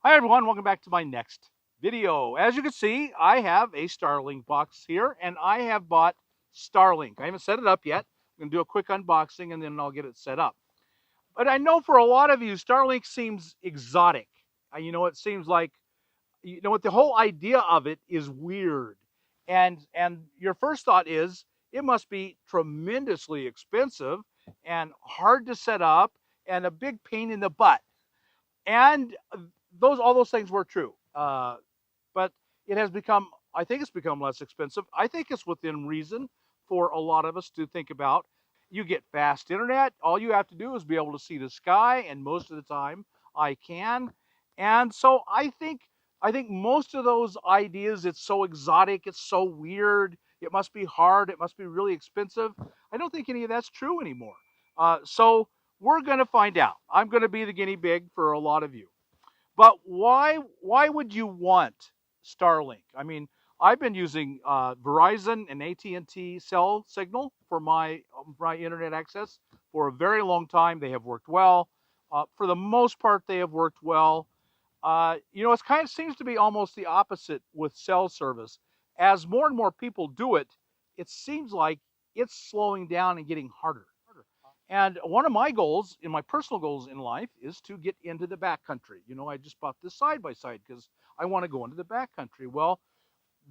Hi everyone, welcome back to my next video. As you can see, I have a Starlink box here and I have bought Starlink. I haven't set it up yet. I'm gonna do a quick unboxing and then I'll get it set up. But I know for a lot of you, Starlink seems exotic. It seems like, what the whole idea of it is weird. And your first thought is it must be tremendously expensive and hard to set up and a big pain in the butt. And all those things were true. But it has become, I think it's become less expensive. I think it's within reason for a lot of us to think about. You get fast internet. All you have to do is be able to see the sky, and most of the time I can. And so I think most of those ideas, it's so exotic, it's so weird, it must be hard, it must be really expensive. I don't think any of that's true anymore. So we're going to find out. I'm going to be the guinea pig for a lot of you. But why would you want Starlink? I mean, I've been using Verizon and AT&T cell signal for my internet access for a very long time. They have worked well. For the most part, they have worked well. It kind of seems to be almost the opposite with cell service. As more and more people do it, it seems like it's slowing down and getting harder. And one of my goals, in my personal goals in life, is to get into the backcountry. I just bought this side by side because I want to go into the backcountry. Well,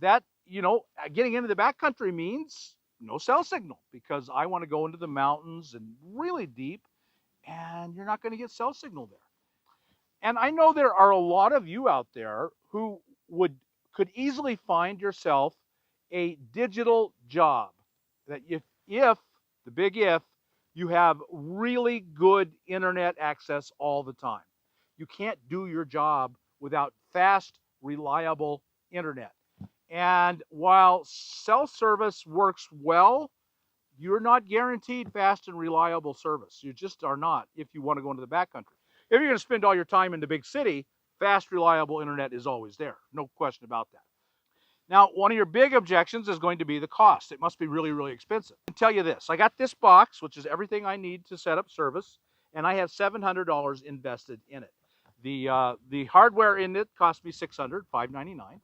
getting into the backcountry means no cell signal because I want to go into the mountains and really deep, and you're not going to get cell signal there. And I know there are a lot of you out there who could easily find yourself a digital job that if the big if you have really good internet access all the time. You can't do your job without fast, reliable internet. And while cell service works well, you're not guaranteed fast and reliable service. You just are not if you want to go into the backcountry. If you're going to spend all your time in the big city, fast, reliable internet is always there. No question about that. Now, one of your big objections is going to be the cost. It must be really, really expensive. I can tell you this. I got this box, which is everything I need to set up service, and I have $700 invested in it. The hardware in it cost me $600, $599,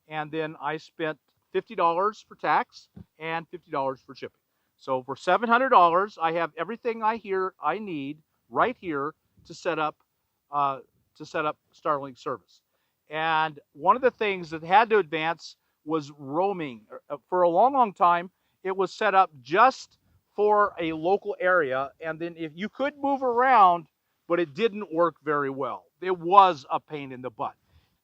and then I spent $50 for tax and $50 for shipping. So for $700, I have everything I need right here to set up Starlink service. And one of the things that had to advance was roaming. For a long, long time, it was set up just for a local area, and then if you could move around, but it didn't work very well. It was a pain in the butt.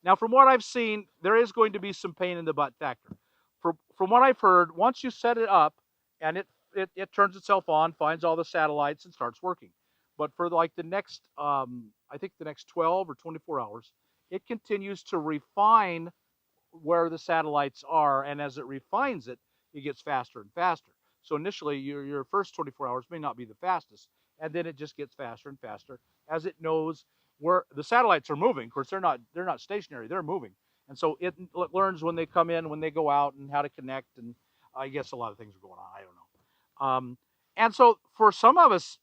Now, from what I've seen, there is going to be some pain in the butt factor. From what I've heard, once you set it up and it turns itself on, finds all the satellites, and starts working. But for like the next, I think the next 12 or 24 hours, it continues to refine where the satellites are, and as it refines it, it gets faster and faster. So initially, your first 24 hours may not be the fastest, and then it just gets faster and faster as it knows where the satellites are moving. Of course, they're not stationary; they're moving, and so it learns when they come in, when they go out, and how to connect. And I guess a lot of things are going on. I don't know. And so for some of us,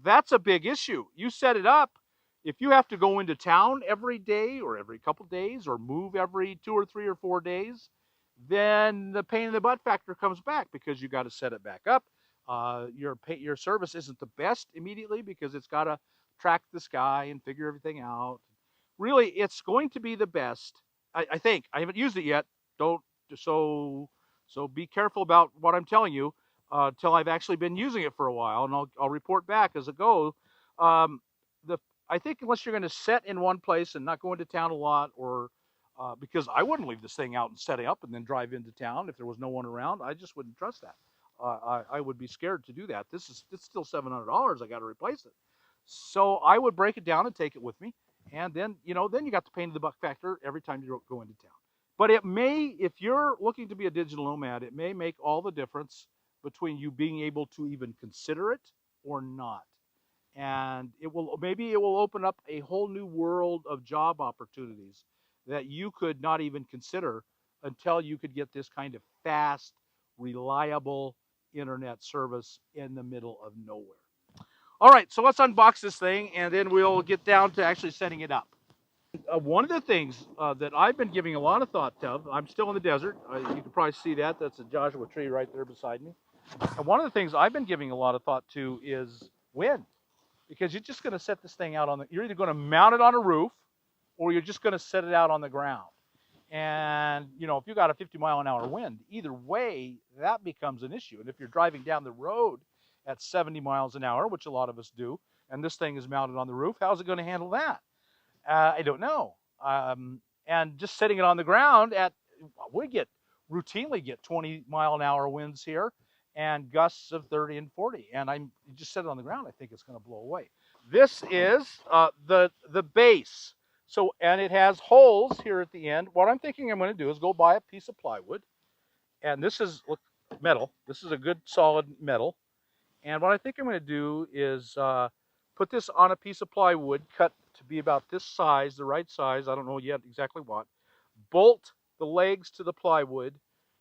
that's a big issue. You set it up. If you have to go into town every day or every couple days or move every 2 or 3 or 4 days, then the pain in the butt factor comes back because you got to set it back up. Your service isn't the best immediately because it's got to track the sky and figure everything out. Really, it's going to be the best. I think I haven't used it yet. Don't so be careful about what I'm telling you till I've actually been using it for a while, and I'll report back as it goes. Um, the I think unless you're going to set in one place and not go into town a lot, or because I wouldn't leave this thing out and set it up and then drive into town if there was no one around. I just wouldn't trust that. I would be scared to do that. It's still $700. I got to replace it. So I would break it down and take it with me, and then then you got the pain in the butt factor every time you go into town. But it may, if you're looking to be a digital nomad, it may make all the difference between you being able to even consider it or not. And maybe it will open up a whole new world of job opportunities that you could not even consider until you could get this kind of fast, reliable internet service in the middle of nowhere. All right, so let's unbox this thing and then we'll get down to actually setting it up. One of the things that I've been giving a lot of thought to, I'm still in the desert. You can probably see that. That's a Joshua tree right there beside me. And one of the things I've been giving a lot of thought to is wind, because you're just going to set this thing out on the, you're either going to mount it on a roof or you're just going to set it out on the ground. And, you know, if you got a 50-mile-an-hour wind, either way, that becomes an issue. And if you're driving down the road at 70 miles an hour, which a lot of us do, and this thing is mounted on the roof, how's it going to handle that? I don't know. And just setting it on the ground at, we routinely get 20-mile-an-hour winds here and gusts of 30 and 40. And you just set it on the ground, I think it's going to blow away. This is the base. So, and it has holes here at the end. What I'm thinking I'm going to do is go buy a piece of plywood. And this is, look, metal. This is a good solid metal. And what I think I'm going to do is put this on a piece of plywood, cut to be about this size, the right size, I don't know yet exactly what. Bolt the legs to the plywood,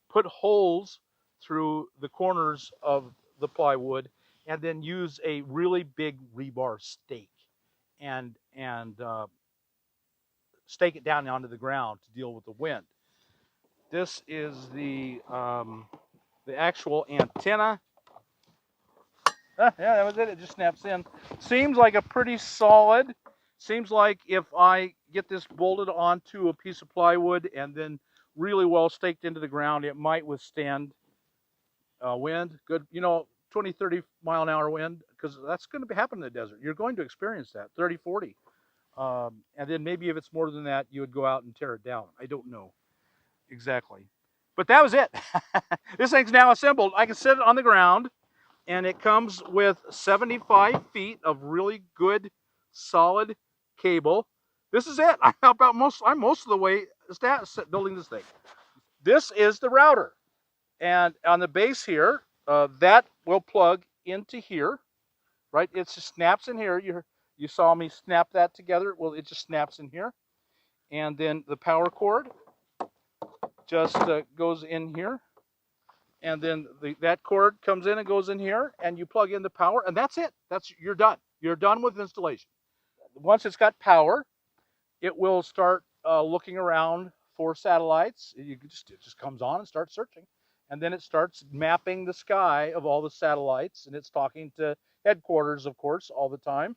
put holes through the corners of the plywood, and then use a really big rebar stake and stake it down onto the ground to deal with the wind. This is the actual antenna. Yeah, that was it. It just snaps in. Seems like a pretty solid. Seems like if I get this bolted onto a piece of plywood and then really well staked into the ground, it might withstand wind. Good, you know, 20, 30 mile an hour wind, because that's going to happen in the desert. You're going to experience that, 30, 40. And then maybe if it's more than that, you would go out and tear it down. I don't know exactly. But that was it. This thing's now assembled. I can set it on the ground. And it comes with 75 feet of really good, solid cable. This is it. I'm most of the way building this thing. This is the router. And on the base here, that will plug into here, right? It just snaps in here. You saw me snap that together. Well, it just snaps in here. And then the power cord just goes in here. And then that cord comes in and goes in here, and you plug in the power, and that's it. You're done. You're done with installation. Once it's got power, it will start looking around for satellites. It just comes on and starts searching, and then it starts mapping the sky of all the satellites, and it's talking to headquarters, of course, all the time.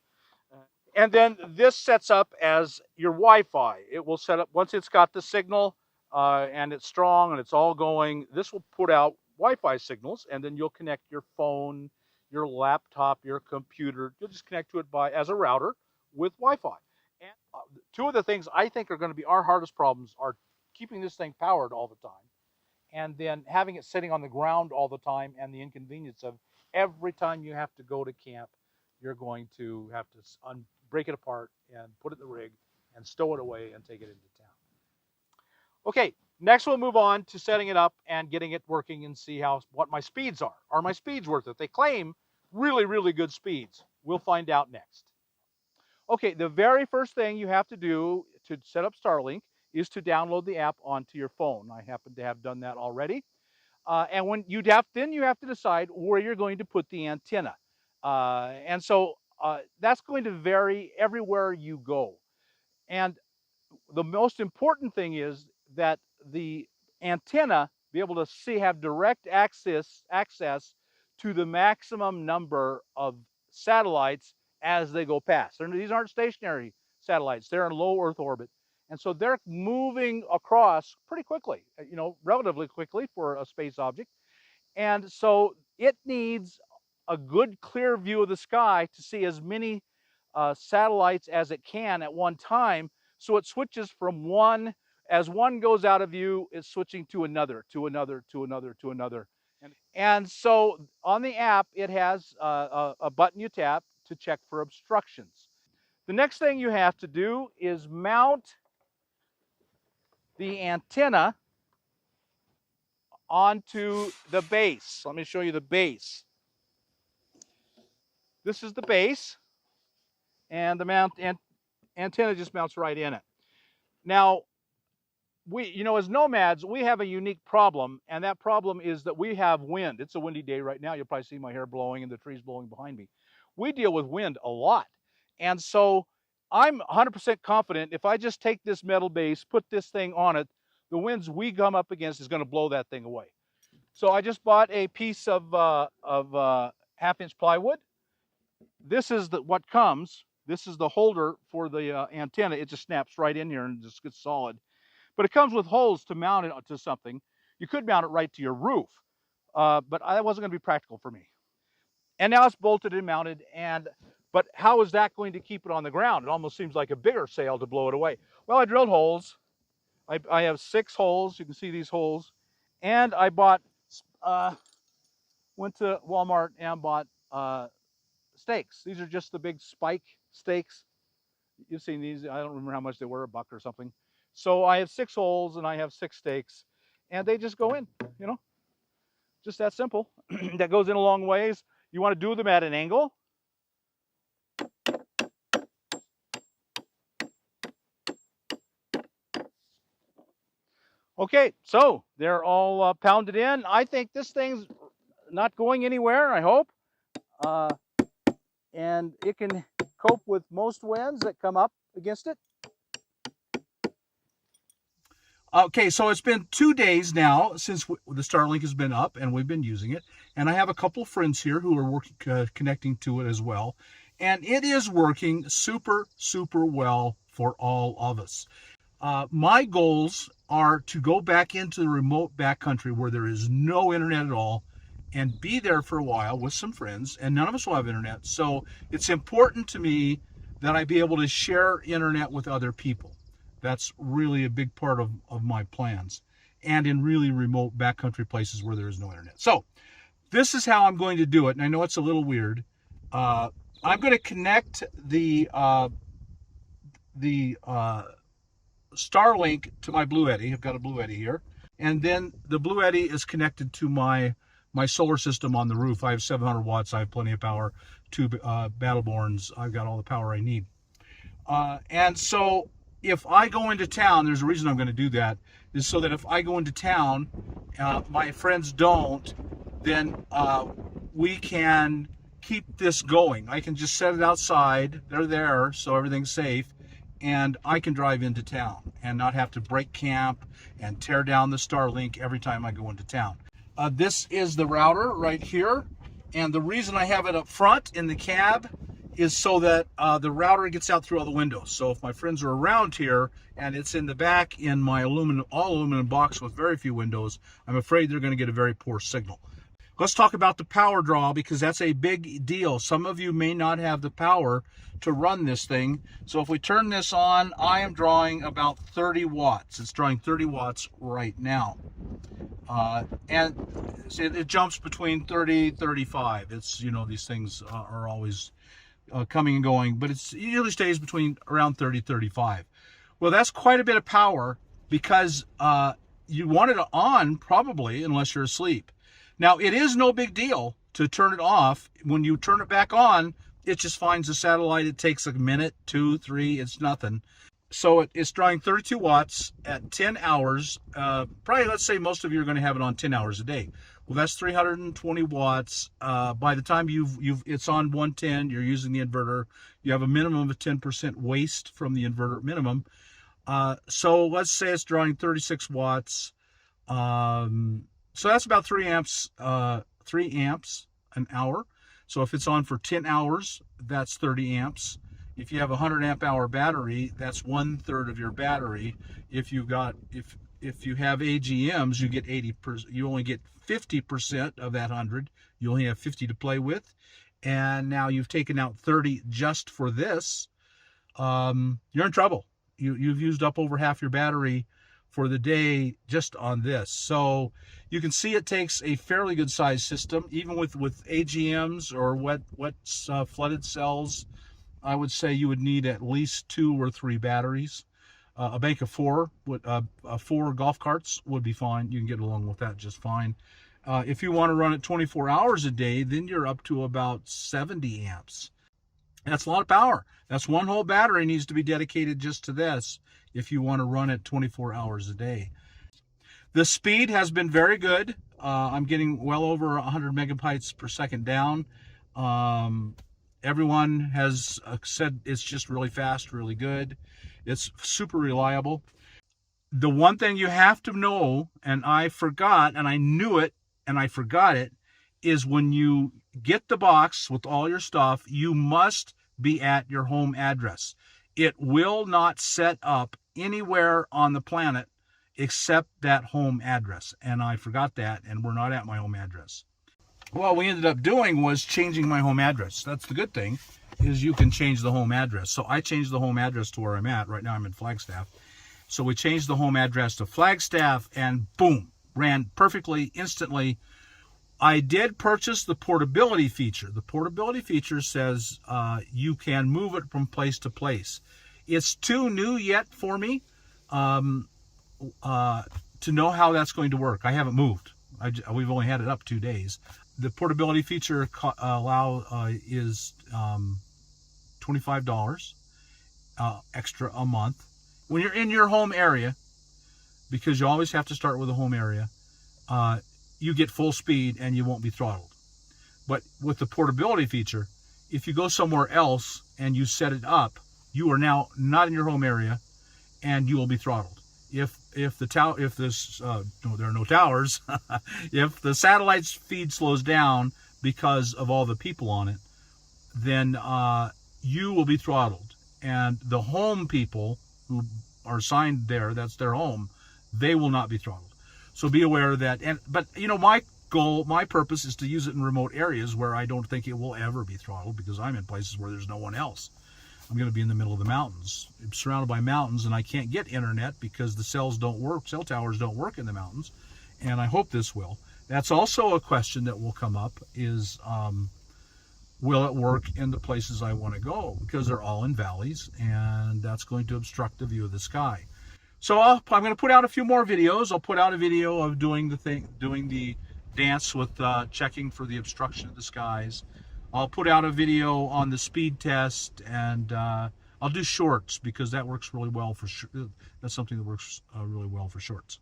And then this sets up as your Wi-Fi. It will set up once it's got the signal and it's strong and it's all going. This will put out Wi-Fi signals, and then you'll connect your phone, your laptop, your computer. You'll just connect to it as a router with Wi-Fi. And two of the things I think are going to be our hardest problems are keeping this thing powered all the time, and then having it sitting on the ground all the time, and the inconvenience of every time you have to go to camp, you're going to have to break it apart and put it in the rig and stow it away and take it into town. Okay, next we'll move on to setting it up and getting it working and see what my speeds are. Are my speeds worth it? They claim really, really good speeds. We'll find out next. Okay, the very first thing you have to do to set up Starlink is to download the app onto your phone. I happen to have done that already. And when then you have to decide where you're going to put the antenna. And so that's going to vary everywhere you go. And the most important thing is that the antenna be able to have direct access to the maximum number of satellites as they go past. These aren't stationary satellites. They're in low Earth orbit. And so they're moving across pretty quickly, you know, relatively quickly for a space object. And so it needs a good clear view of the sky to see as many satellites as it can at one time. So it switches from one, as one goes out of view, it's switching to another, to another, to another, to another. And so on the app, it has a button you tap to check for obstructions. The next thing you have to do is mount the antenna onto the base. Let me show you the base. This is the base, and the antenna just mounts right in it. Now, as nomads, we have a unique problem, and that problem is that we have wind. It's a windy day right now. You'll probably see my hair blowing and the trees blowing behind me. We deal with wind a lot. And so I'm 100% confident if I just take this metal base, put this thing on it, the winds we come up against is going to blow that thing away. So I just bought a piece of 1/2-inch plywood. This is what comes. This is the holder for the antenna. It just snaps right in here and just gets solid. But it comes with holes to mount it to something. You could mount it right to your roof, but that wasn't going to be practical for me. And now it's bolted and mounted. But how is that going to keep it on the ground? It almost seems like a bigger sail to blow it away. Well, I drilled holes. I have 6 holes. You can see these holes. And I went to Walmart and bought stakes. These are just the big spike stakes. You've seen these. I don't remember how much they were, $1 or something. So I have 6 holes and I have 6 stakes, and they just go in, you know, just that simple. That goes in a long ways. You want to do them at an angle. Okay, so they're all pounded in. I think this thing's not going anywhere, I hope. And it can cope with most winds that come up against it. Okay, so it's been 2 days now since the Starlink has been up and we've been using it. And I have a couple of friends here who are working, connecting to it as well. And it is working super, super well for all of us. My goals are to go back into the remote backcountry where there is no internet at all and be there for a while with some friends, and none of us will have internet. So it's important to me that I be able to share internet with other people. That's really a big part of my plans, and in really remote backcountry places where there is no internet. So this is how I'm going to do it, and I know it's a little weird. I'm going to connect the Starlink to my Blue Eddy. I've got a Blue Eddy here, and then the Blue Eddy is connected to my solar system on the roof. I have 700 watts. I have plenty of power. 2 Battleborns. I've got all the power I need. And so if I go into town, there's a reason I'm going to do that, is so that if I go into town, my friends don't, then we can keep this going. I can just set it outside. They're there, so everything's safe. And I can drive into town and not have to break camp and tear down the Starlink every time I go into town. This is the router right here. And the reason I have it up front in the cab is so that the router gets out through all the windows. So if my friends are around here and it's in the back in my all aluminum box with very few windows, I'm afraid they're going to get a very poor signal. Let's talk about the power draw, because that's a big deal. Some of you may not have the power to run this thing. So if we turn this on, I am drawing about 30 watts. It's drawing 30 watts right now. And it jumps between 30, 35. It's, you know, these things are always coming and going, but it usually stays between around 30, 35. Well, that's quite a bit of power, because you want it on probably unless you're asleep. Now, it is no big deal to turn it off. When you turn it back on, it just finds the satellite. It takes a minute, 2, 3, it's nothing. So it's drawing 32 watts at 10 hours. Probably, let's say most of you are going to have it on 10 hours a day. Well, that's 320 watts. By the time it's on 110, you're using the inverter. You have a minimum of 10% waste from the inverter minimum. So let's say it's drawing 36 watts. So that's about 3 amps an hour. So if it's on for 10 hours, that's 30 amps. If you have a 100 amp hour battery, that's 1/3 of your battery. If you have AGMs, you get 80%. You only get 50% of that 100. You only have 50 to play with. And now you've taken out 30 just for this. You're in trouble. You've used up over half your battery for the day just on this. So you can see it takes a fairly good sized system, even with AGMs or wet flooded cells. I would say you would need at least 2 or 3 batteries. A bank of 4 golf carts would be fine. You can get along with that just fine. If you want to run it 24 hours a day, then you're up to about 70 amps. That's a lot of power. That's one whole battery needs to be dedicated just to this if you want to run it 24 hours a day. The speed has been very good. I'm getting well over 100 megabytes per second down. Everyone has said it's just really fast, really good. It's super reliable. The one thing you have to know, and I forgot, and I knew it, and I forgot it, is when you get the box with all your stuff, you must be at your home address. It will not set up anywhere on the planet except that home address. And I forgot that, and we're not at my home address. What we ended up doing was changing my home address. That's the good thing, is you can change the home address. So I changed the home address to where I'm at. Right now I'm in Flagstaff. So we changed the home address to Flagstaff, and boom, ran perfectly, instantly. I did purchase the portability feature. The portability feature says you can move it from place to place. It's too new yet for me to know how that's going to work. I haven't moved. We've only had it up 2 days. The portability feature is $25 extra a month. When you're in your home area, because you always have to start with a home area, you get full speed and you won't be throttled. But with the portability feature, if you go somewhere else and you set it up, you are now not in your home area and you will be throttled. If there are no towers, if the satellite feed slows down because of all the people on it, then you will be throttled. And the home people who are assigned there, that's their home, they will not be throttled. So be aware of that. But my goal, my purpose is to use it in remote areas where I don't think it will ever be throttled, because I'm in places where there's no one else. I'm going to be in the middle of the mountains. I'm surrounded by mountains, and I can't get internet because the cells don't work. Cell towers don't work in the mountains, and I hope this will. That's also a question that will come up, is will it work in the places I want to go? Because they're all in valleys, and that's going to obstruct the view of the sky. So I'm going to put out a few more videos. I'll put out a video of doing the dance with checking for the obstruction of the skies. I'll put out a video on the speed test, and I'll do shorts, because that works really well for that's something that works really well for shorts.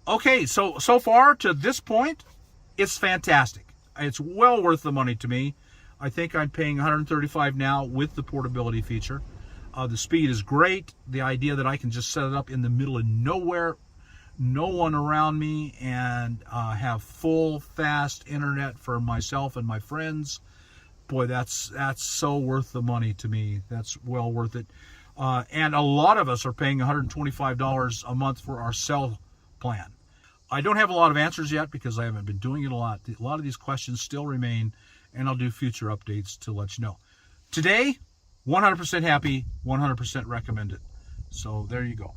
Okay, so far to this point, it's fantastic. It's well worth the money to me. I think I'm paying $135 now with the portability feature. The speed is great. The idea that I can just set it up in the middle of nowhere, no one around me, and have full fast internet for myself and my friends. Boy, that's so worth the money to me. That's well worth it. And a lot of us are paying $125 a month for our cell plan. I don't have a lot of answers yet because I haven't been doing it a lot. A lot of these questions still remain, and I'll do future updates to let you know. Today, 100% happy, 100% recommend it. So there you go.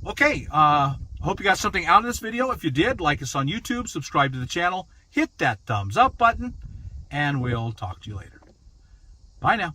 Okay, I hope you got something out of this video. If you did, like us on YouTube, subscribe to the channel, hit that thumbs up button, and we'll talk to you later. Bye now.